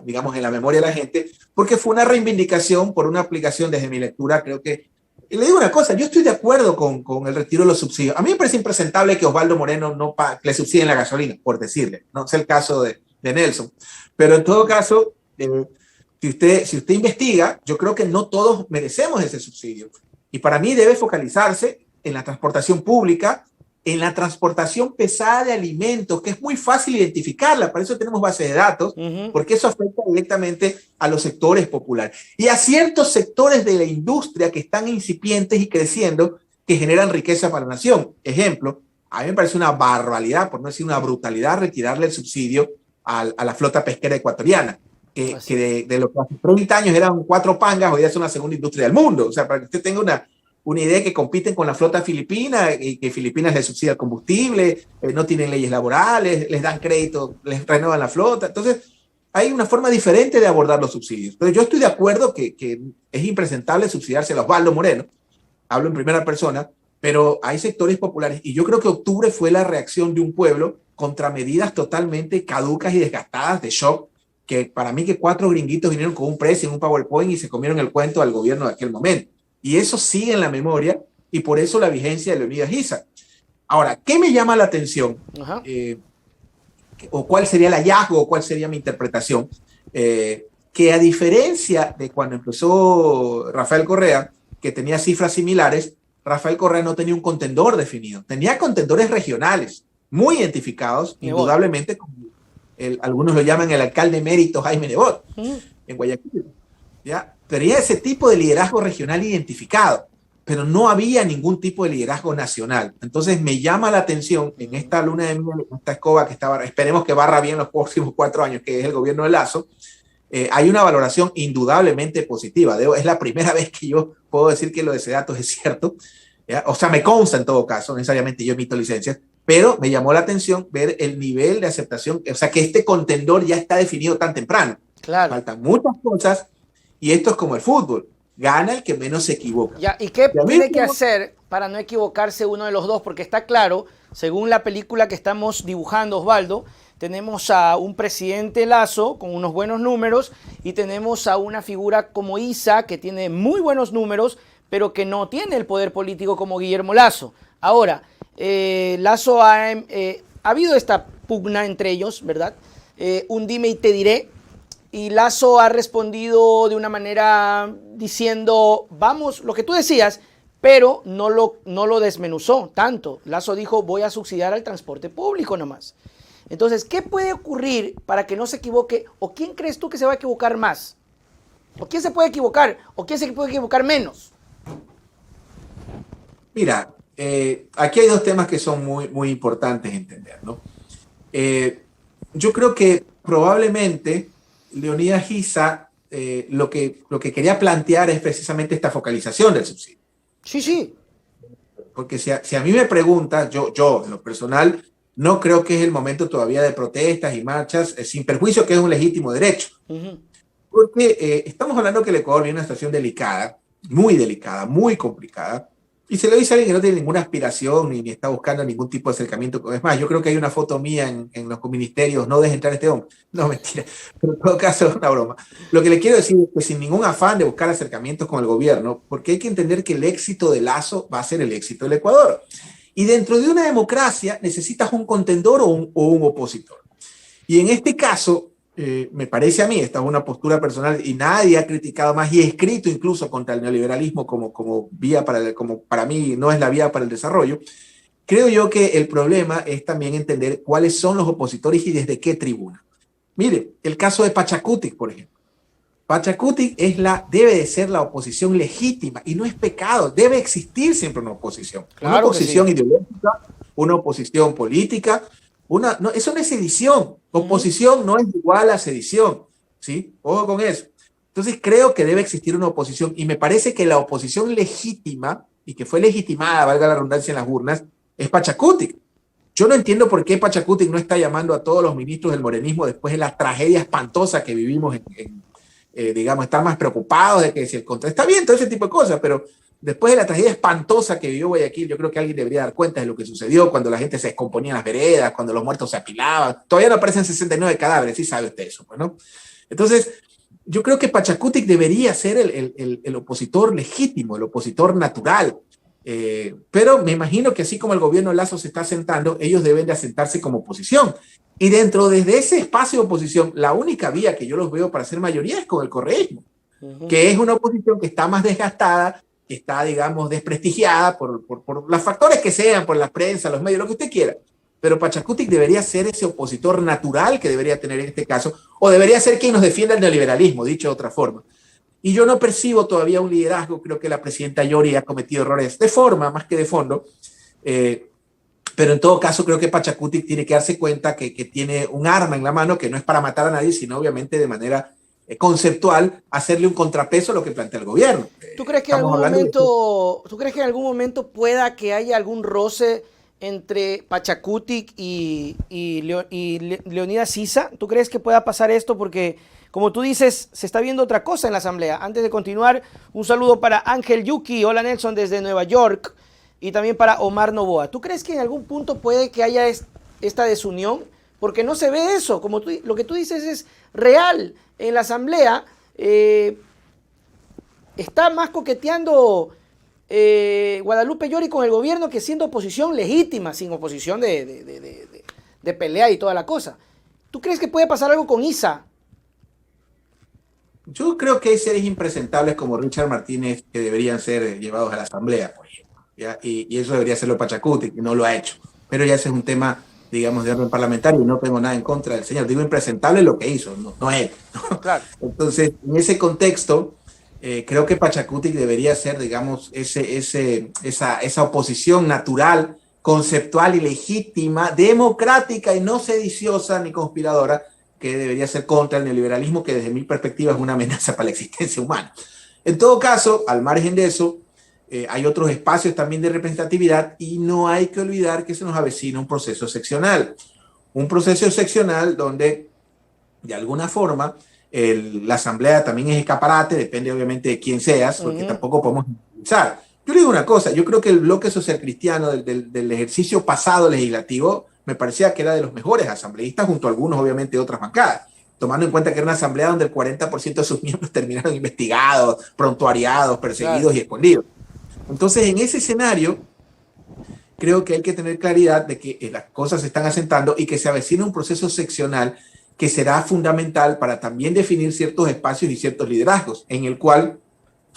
digamos, en la memoria de la gente porque fue una reivindicación por una aplicación desde mi lectura, creo que. Y le digo una cosa, yo estoy de acuerdo con el retiro de los subsidios. A mí me parece impresentable que Osvaldo Moreno le subsidien la gasolina, por decirle. No es el caso de Nelson. Pero en todo caso, si usted investiga, yo creo que no todos merecemos ese subsidio. Y para mí debe focalizarse en la transportación pública, en la transportación pesada de alimentos, que es muy fácil identificarla, para eso tenemos base de datos, porque eso afecta directamente a los sectores populares y a ciertos sectores de la industria que están incipientes y creciendo, que generan riqueza para la nación. Ejemplo, a mí me parece una barbaridad, por no decir una brutalidad, retirarle el subsidio a la flota pesquera ecuatoriana, que de los que hace 30 años eran 4 pangas, hoy día son la segunda industria del mundo. O sea, para que usted tenga una idea, que compiten con la flota filipina y que Filipinas les subsidia el combustible, no tienen leyes laborales, les dan crédito, les renuevan la flota. Entonces, hay una forma diferente de abordar los subsidios. Pero yo estoy de acuerdo que es impresentable subsidiarse a Osvaldo Moreno, hablo en primera persona, pero hay sectores populares y yo creo que octubre fue la reacción de un pueblo contra medidas totalmente caducas y desgastadas de shock, que para mí que 4 gringuitos vinieron con un precio en un PowerPoint y se comieron el cuento al gobierno de aquel momento. Y eso sigue en la memoria y por eso la vigencia de Leonidas Issa. Ahora, ¿qué me llama la atención? ¿O cuál sería el hallazgo o cuál sería mi interpretación? Que a diferencia de cuando empezó Rafael Correa, que tenía cifras similares, Rafael Correa no tenía un contendor definido. Tenía contendores regionales, muy identificados, indudablemente, como algunos lo llaman el alcalde emérito Jaime Nebot, en Guayaquil. ¿Ya? Tenía ese tipo de liderazgo regional identificado, pero no había ningún tipo de liderazgo nacional. Entonces me llama la atención en esta luna de miel, en esta escoba que esperemos que barra bien los próximos 4 años, que es el gobierno de Lasso, hay una valoración indudablemente positiva. Es la primera vez que yo puedo decir que lo de ese dato es cierto. ¿Ya? O sea, me consta en todo caso, no necesariamente yo emito licencias, pero me llamó la atención ver el nivel de aceptación, o sea, que este contendor ya está definido tan temprano. Claro. Faltan muchas cosas Y esto es como el fútbol, gana el que menos se equivoca. Ya, ¿y qué Y a mí tiene que hacer para no equivocarse uno de los dos? Porque está claro, según la película que estamos dibujando, Osvaldo, tenemos a un presidente Lazo con unos buenos números y tenemos a una figura como Issa que tiene muy buenos números, pero que no tiene el poder político como Guillermo Lazo. Ahora, Lazo ha habido esta pugna entre ellos, ¿verdad? Un dime y te diré. Y Lazo ha respondido de una manera diciendo, vamos, lo que tú decías, pero no lo desmenuzó tanto. Lazo dijo, voy a subsidiar al transporte público nomás. Entonces, ¿qué puede ocurrir para que no se equivoque? ¿O quién crees tú que se va a equivocar más? ¿O quién se puede equivocar? ¿O quién se puede equivocar menos? Mira, aquí hay dos temas que son muy, muy importantes entender, ¿no? Yo creo que probablemente Leonidas Issa lo que quería plantear es precisamente esta focalización del subsidio. Sí, sí. Porque si a mí me preguntas, yo en lo personal no creo que es el momento todavía de protestas y marchas, sin perjuicio que es un legítimo derecho. Porque estamos hablando que el Ecuador viene en una situación delicada, muy complicada, y se lo dice a alguien que no tiene ninguna aspiración ni está buscando ningún tipo de acercamiento. Es más, yo creo que hay una foto mía en los ministerios, no deje entrar a este hombre. No, mentira, pero en todo caso es una broma. Lo que le quiero decir es que sin ningún afán de buscar acercamientos con el gobierno, porque hay que entender que el éxito de Lazo va a ser el éxito del Ecuador. Y dentro de una democracia necesitas un contendor o un opositor. Y en este caso, me parece a mí, esta es una postura personal y nadie ha criticado más y escrito incluso contra el neoliberalismo como vía como para mí no es la vía para el desarrollo. Creo yo que el problema es también entender cuáles son los opositores y desde qué tribuna. Mire, el caso de Pachacutic, por ejemplo. Pachacutic debe de ser la oposición legítima y no es pecado, debe existir siempre una oposición. Claro, una oposición ideológica, una oposición política. No, eso no es sedición. Oposición no es igual a sedición. ¿Sí? Ojo con eso. Entonces creo que debe existir una oposición y me parece que la oposición legítima y que fue legitimada, valga la redundancia, en las urnas, es Pachacutic. Yo no entiendo por qué Pachacutic no está llamando a todos los ministros del morenismo después de la tragedia espantosa que vivimos digamos, están más preocupados de que si el contra está bien, todo ese tipo de cosas, pero después de la tragedia espantosa que vivió Guayaquil, yo creo que alguien debería dar cuenta de lo que sucedió cuando la gente se descomponía en las veredas, cuando los muertos se apilaban. Todavía no aparecen 69 cadáveres, sí sabe usted eso, pues, ¿no? Entonces, yo creo que Pachacutic debería ser el opositor legítimo, el opositor natural. Pero me imagino que así como el gobierno Lazo se está asentando, ellos deben de asentarse como oposición. Y dentro desde ese espacio de oposición, la única vía que yo los veo para ser mayoría es con el correísmo, que es una oposición que está más desgastada, que está, digamos, desprestigiada por los factores que sean, por la prensa, los medios, lo que usted quiera. Pero Pachacutic debería ser ese opositor natural que debería tener en este caso, o debería ser quien nos defienda el neoliberalismo, dicho de otra forma. Y yo no percibo todavía un liderazgo, creo que la presidenta Yori ha cometido errores de forma más que de fondo, pero en todo caso creo que Pachacutic tiene que darse cuenta que tiene un arma en la mano que no es para matar a nadie, sino obviamente de manera conceptual hacerle un contrapeso a lo que plantea el gobierno. ¿Tú crees que en algún momento pueda que haya algún roce entre Pachacutic y Leonidas Issa? ¿Tú crees que pueda pasar esto? Porque, como tú dices, se está viendo otra cosa en la asamblea. Antes de continuar, un saludo para Ángel Yuki. Hola, Nelson, desde Nueva York. Y también para Omar Novoa. ¿Tú crees que en algún punto puede que haya esta desunión? Porque no se ve eso. Como lo que tú dices es real. En la asamblea está más coqueteando Guadalupe Llori con el gobierno que siendo oposición legítima, sin oposición de pelea y toda la cosa. ¿Tú crees que puede pasar algo con Issa? Yo creo que hay seres impresentables como Richard Martínez que deberían ser llevados a la asamblea, por ejemplo. ¿Ya? Y eso debería hacerlo Pachacutic, y no lo ha hecho. Pero ya ese es un tema, digamos, de orden parlamentario y no tengo nada en contra del señor. Digo impresentable lo que hizo, no él. ¿No? Claro. Entonces, en ese contexto, creo que Pachacutic debería ser, digamos, esa oposición natural, conceptual y legítima, democrática y no sediciosa ni conspiradora, que debería ser contra el neoliberalismo, que desde mi perspectiva es una amenaza para la existencia humana. En todo caso, al margen de eso, hay otros espacios también de representatividad y no hay que olvidar que se nos avecina un proceso seccional. Un proceso seccional donde, de alguna forma, La asamblea también es escaparate, depende obviamente de quién seas, porque tampoco podemos utilizar. Yo le digo una cosa, yo creo que el bloque social cristiano del ejercicio pasado legislativo me parecía que era de los mejores asambleístas, junto a algunos obviamente de otras bancadas, tomando en cuenta que era una asamblea donde el 40% de sus miembros terminaron investigados, prontuariados, perseguidos y escondidos. Entonces, en ese escenario, creo que hay que tener claridad de que las cosas se están asentando y que se avecina un proceso seccional que será fundamental para también definir ciertos espacios y ciertos liderazgos, en el cual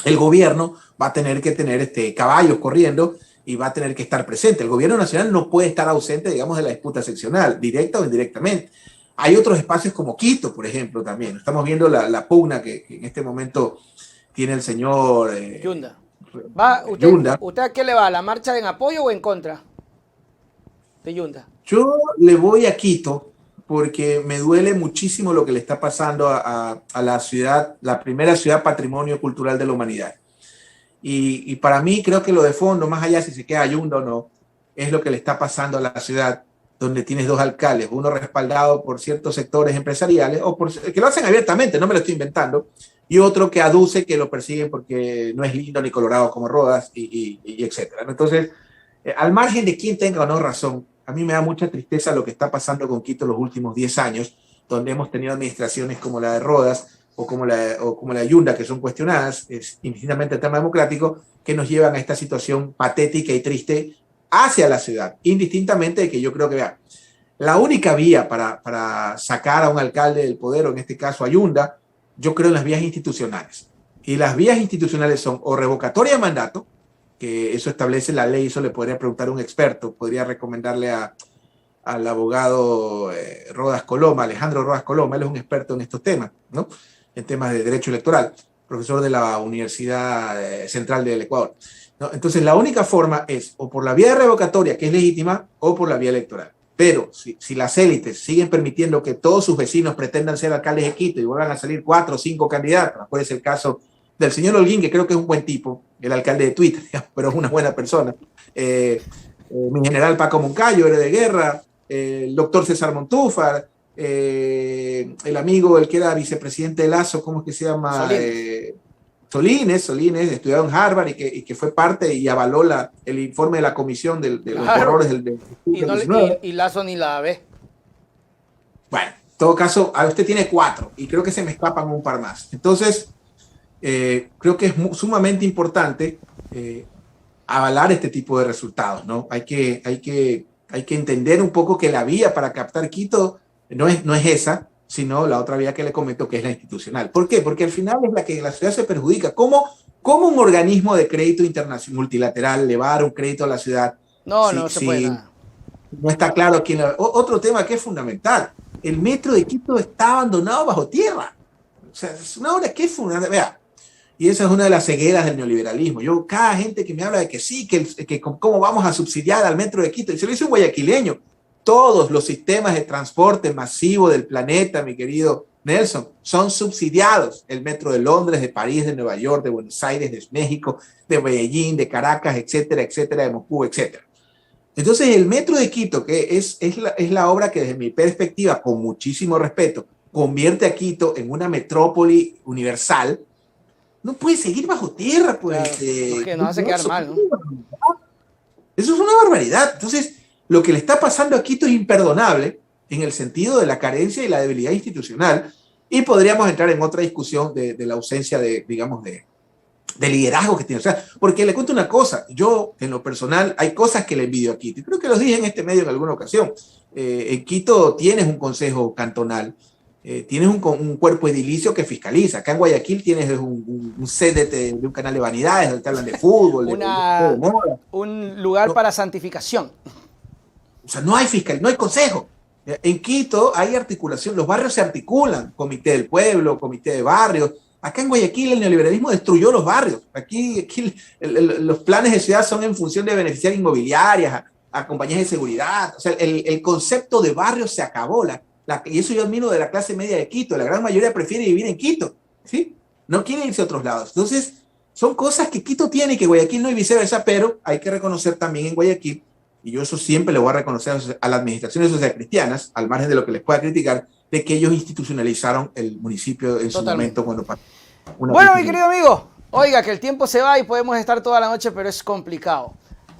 el gobierno va a tener que tener caballos corriendo y va a tener que estar presente. El gobierno nacional no puede estar ausente, digamos, de la disputa seccional, directa o indirectamente. Hay otros espacios como Quito, por ejemplo, también. Estamos viendo la pugna que en este momento tiene el señor Yunda. Yunda. ¿Usted a qué le va? ¿A la marcha en apoyo o en contra de Yunda? Yo le voy a Quito porque me duele muchísimo lo que le está pasando a la ciudad, la primera ciudad patrimonio cultural de la humanidad. Y para mí creo que lo de fondo, más allá si se queda Yunda o no, es lo que le está pasando a la ciudad donde tienes dos alcaldes, uno respaldado por ciertos sectores empresariales, o que lo hacen abiertamente, no me lo estoy inventando, y otro que aduce que lo persiguen porque no es lindo ni colorado como Rodas, y etcétera. Entonces, al margen de quién tenga o no razón, a mí me da mucha tristeza lo que está pasando con Quito los últimos 10 años, donde hemos tenido administraciones como la de Rodas o como la de Yunda, que son cuestionadas, es indistintamente el tema democrático, que nos llevan a esta situación patética y triste hacia la ciudad, indistintamente de que yo creo que, vea, la única vía para sacar a un alcalde del poder, o en este caso a Yunda, yo creo en las vías institucionales. Y las vías institucionales son o revocatoria de mandato, que eso establece la ley, eso le podría preguntar a un experto, podría recomendarle al abogado Rodas Coloma, Alejandro Rodas Coloma, él es un experto en estos temas, ¿no? En temas de derecho electoral, profesor de la Universidad Central del Ecuador, ¿no? Entonces, la única forma es o por la vía revocatoria, que es legítima, o por la vía electoral. Pero si las élites siguen permitiendo que todos sus vecinos pretendan ser alcaldes de Quito y vuelvan a salir 4 o 5 candidatos, puede ser el caso del señor Holguín, que creo que es un buen tipo, el alcalde de Twitter, pero es una buena persona. Mi general Paco Moncayo, héroe de guerra, el doctor César Montúfar, el amigo, el que era vicepresidente de Lazo, ¿cómo es que se llama? Solines, estudiado en Harvard y que fue parte y avaló el informe de la comisión de los errores del y Lazo ni la ve. Bueno, en todo caso, usted tiene 4 y creo que se me escapan un par más. Entonces, creo que es sumamente importante avalar este tipo de resultados, ¿no? Hay que entender un poco que la vía para captar Quito no es esa, sino la otra vía que le comento, que es la institucional. ¿Por qué? Porque al final es la que la ciudad se perjudica. ¿Cómo un organismo de crédito internacional multilateral le va a dar un crédito a la ciudad? No se puede nada. No está claro quién. Otro tema que es fundamental: el metro de Quito está abandonado bajo tierra. O sea, es una obra que es fundamental. Vea, y esa es una de las cegueras del neoliberalismo. Cada gente que me habla de que sí, que cómo vamos a subsidiar al metro de Quito, y se lo dice un guayaquileño. Todos los sistemas de transporte masivo del planeta, mi querido Nelson, son subsidiados. El metro de Londres, de París, de Nueva York, de Buenos Aires, de México, de Medellín, de Caracas, etcétera, etcétera, de Moscú, etcétera. Entonces, el metro de Quito, que es la obra que desde mi perspectiva, con muchísimo respeto, convierte a Quito en una metrópoli universal, no puede seguir bajo tierra, pues. Claro, que nos hace quedar mal, ¿no? Eso es una barbaridad. Entonces, lo que le está pasando a Quito es imperdonable en el sentido de la carencia y la debilidad institucional, y podríamos entrar en otra discusión de la ausencia de liderazgo que tiene. O sea, porque le cuento una cosa, yo en lo personal hay cosas que le envidio a Quito, y creo que los dije en este medio en alguna ocasión. En Quito tienes un consejo cantonal, tienes un cuerpo edilicio que fiscaliza. Acá en Guayaquil tienes un set de un canal de vanidades donde te hablan de fútbol, de moda. Un lugar para santificación. O sea, no hay fiscal, no hay consejo. En Quito hay articulación, los barrios se articulan, comité del pueblo, comité de barrios. Acá en Guayaquil el neoliberalismo destruyó los barrios. Aquí los planes de ciudad son en función de beneficiar inmobiliarias, a compañías de seguridad. O sea, el concepto de barrio se acabó. Y eso yo admiro de la clase media de Quito. La gran mayoría prefiere vivir en Quito, ¿sí? No quiere irse a otros lados. Entonces, son cosas que Quito tiene y que Guayaquil no, y viceversa, pero hay que reconocer también en Guayaquil y yo eso siempre le voy a reconocer a las administraciones sociales cristianas, al margen de lo que les pueda criticar, de que ellos institucionalizaron el municipio en su momento cuando pasó. Bueno, mi querido amigo, oiga, que el tiempo se va y podemos estar toda la noche, pero es complicado.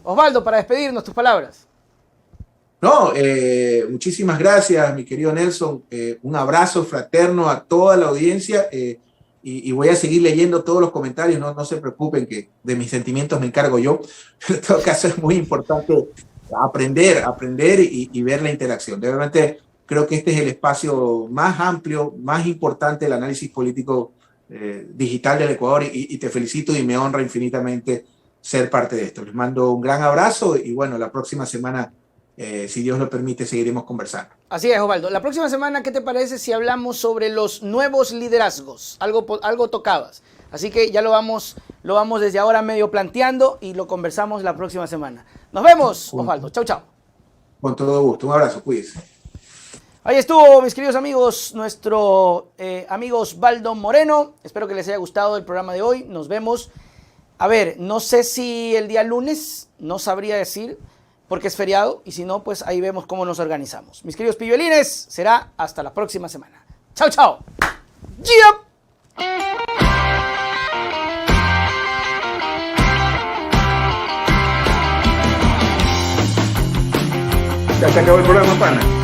Osvaldo, para despedirnos, tus palabras. No, muchísimas gracias, mi querido Nelson. Un abrazo fraterno a toda la audiencia y voy a seguir leyendo todos los comentarios. No se preocupen que de mis sentimientos me encargo yo. Pero en todo caso es muy importante aprender y ver la interacción. Realmente creo que este es el espacio más amplio, más importante del análisis político digital del Ecuador y te felicito y me honra infinitamente ser parte de esto. Les mando un gran abrazo y bueno, la próxima semana, si Dios lo permite, seguiremos conversando. Así es, Osvaldo. La próxima semana, ¿qué te parece si hablamos sobre los nuevos liderazgos? Algo tocabas. Así que ya lo vamos desde ahora medio planteando y lo conversamos la próxima semana. Nos vemos, Osvaldo. Chau, chau. Con todo gusto. Un abrazo. Cuídense. Ahí estuvo, mis queridos amigos, nuestro amigo Osvaldo Moreno. Espero que les haya gustado el programa de hoy. Nos vemos. A ver, no sé si el día lunes, no sabría decir, porque es feriado, y si no, pues ahí vemos cómo nos organizamos. Mis queridos pilluelines, será hasta la próxima semana. ¡Chao, chao! ¡Yep! Ya se acabó el programa, pana.